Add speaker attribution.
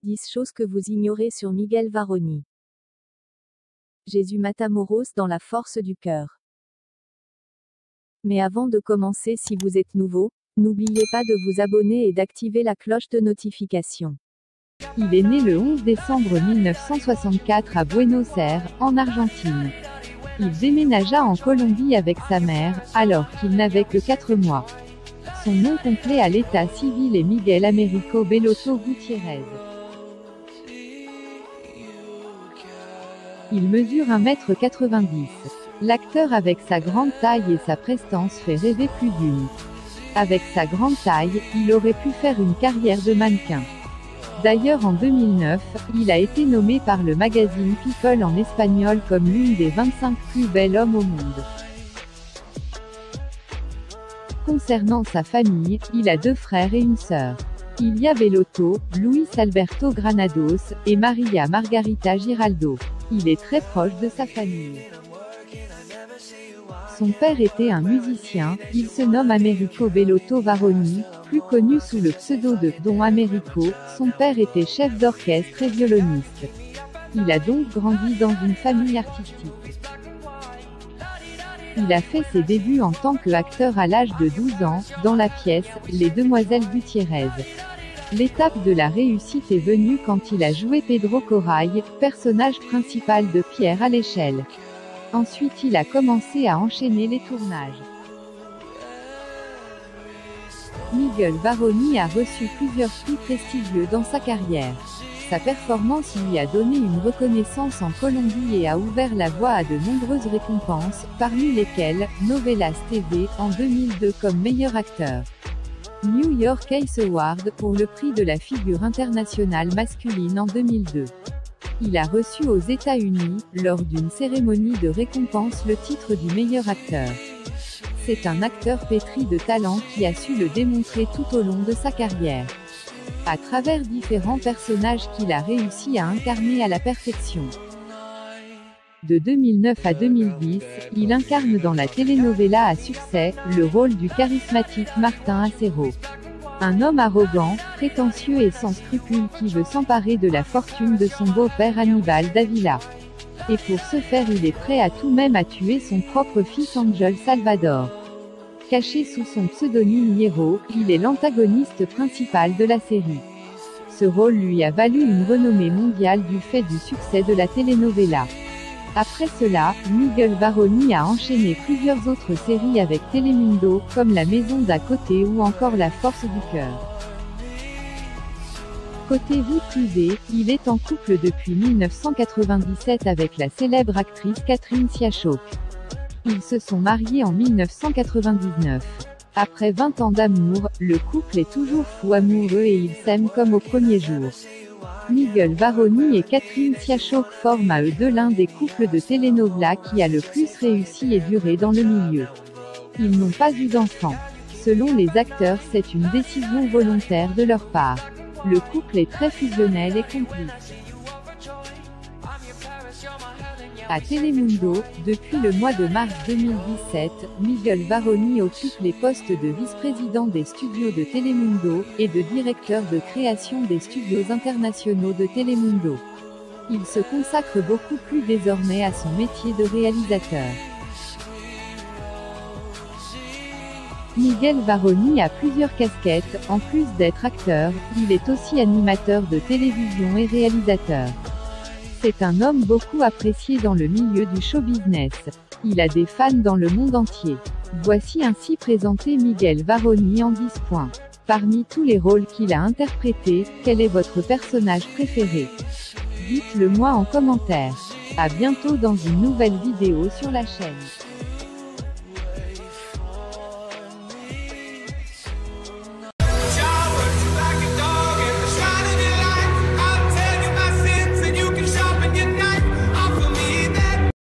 Speaker 1: 10 choses que vous ignorez sur Miguel Varroni. Jésus Matamoros dans la force du cœur. Mais avant de commencer, si vous êtes nouveau, n'oubliez pas de vous abonner et d'activer la cloche de notification.
Speaker 2: Il est né le 11 décembre 1964 à Buenos Aires, en Argentine. Il déménagea en Colombie avec sa mère, alors qu'il n'avait que 4 mois. Son nom complet à l'état civil est Miguel Américo Belotto Gutiérrez. Il mesure 1,90 m. L'acteur avec sa grande taille et sa prestance fait rêver plus d'une. Avec sa grande taille, il aurait pu faire une carrière de mannequin. D'ailleurs en 2009, il a été nommé par le magazine People en espagnol comme l'une des 25 plus belles hommes au monde. Concernant sa famille, il a 2 frères et une sœur. Ilia Belotto, Luis Alberto Granados, et Maria Margarita Giraldo. Il est très proche de sa famille. Son père était un musicien, il se nomme Américo Belotto Varroni, plus connu sous le pseudo de Don Américo. Son père était chef d'orchestre et violoniste. Il a donc grandi dans une famille artistique. Il a fait ses débuts en tant qu'acteur à l'âge de 12 ans, dans la pièce « Les Demoiselles Gutiérrez ». L'étape de la réussite est venue quand il a joué Pedro Coray, personnage principal de Pierre à l'échelle. Ensuite il a commencé à enchaîner les tournages. Miguel Varroni a reçu plusieurs prix prestigieux dans sa carrière. Sa performance lui a donné une reconnaissance en Colombie et a ouvert la voie à de nombreuses récompenses, parmi lesquelles Novelas TV en 2002 comme meilleur acteur. New York Ace Award pour le prix de la figure internationale masculine en 2002. Il a reçu aux États-Unis, lors d'une cérémonie de récompense, le titre du meilleur acteur. C'est un acteur pétri de talent qui a su le démontrer tout au long de sa carrière. À travers différents personnages qu'il a réussi à incarner à la perfection. De 2009 à 2010, il incarne dans la telenovela à succès, le rôle du charismatique Martin Acero. Un homme arrogant, prétentieux et sans scrupules qui veut s'emparer de la fortune de son beau-père Aníbal Dávila. Et pour ce faire il est prêt à tout, même à tuer son propre fils Ángel Salvador. Caché sous son pseudonyme Hierro, il est l'antagoniste principal de la série. Ce rôle lui a valu une renommée mondiale du fait du succès de la telenovela. Après cela, Miguel Varroni a enchaîné plusieurs autres séries avec Telemundo, comme La Maison d'à côté ou encore La Force du cœur. Côté vie privée, il est en couple depuis 1997 avec la célèbre actrice Catherine Siachoque. Ils se sont mariés en 1999. Après 20 ans d'amour, le couple est toujours fou amoureux et ils s'aiment comme au premier jour. Miguel Varroni et Catherine Siachoque forment à eux deux l'un des couples de telenovela qui a le plus réussi et duré dans le milieu. Ils n'ont pas eu d'enfants. Selon les acteurs, c'est une décision volontaire de leur part. Le couple est très fusionnel et complice. À Telemundo, depuis le mois de mars 2017, Miguel Varroni occupe les postes de vice-président des studios de Telemundo, et de directeur de création des studios internationaux de Telemundo. Il se consacre beaucoup plus désormais à son métier de réalisateur. Miguel Varroni a plusieurs casquettes, en plus d'être acteur, il est aussi animateur de télévision et réalisateur. C'est un homme beaucoup apprécié dans le milieu du show business. Il a des fans dans le monde entier. Voici ainsi présenté Miguel Varroni en 10 points. Parmi tous les rôles qu'il a interprétés, quel est votre personnage préféré? Dites-le moi en commentaire. À bientôt dans une nouvelle vidéo sur la chaîne.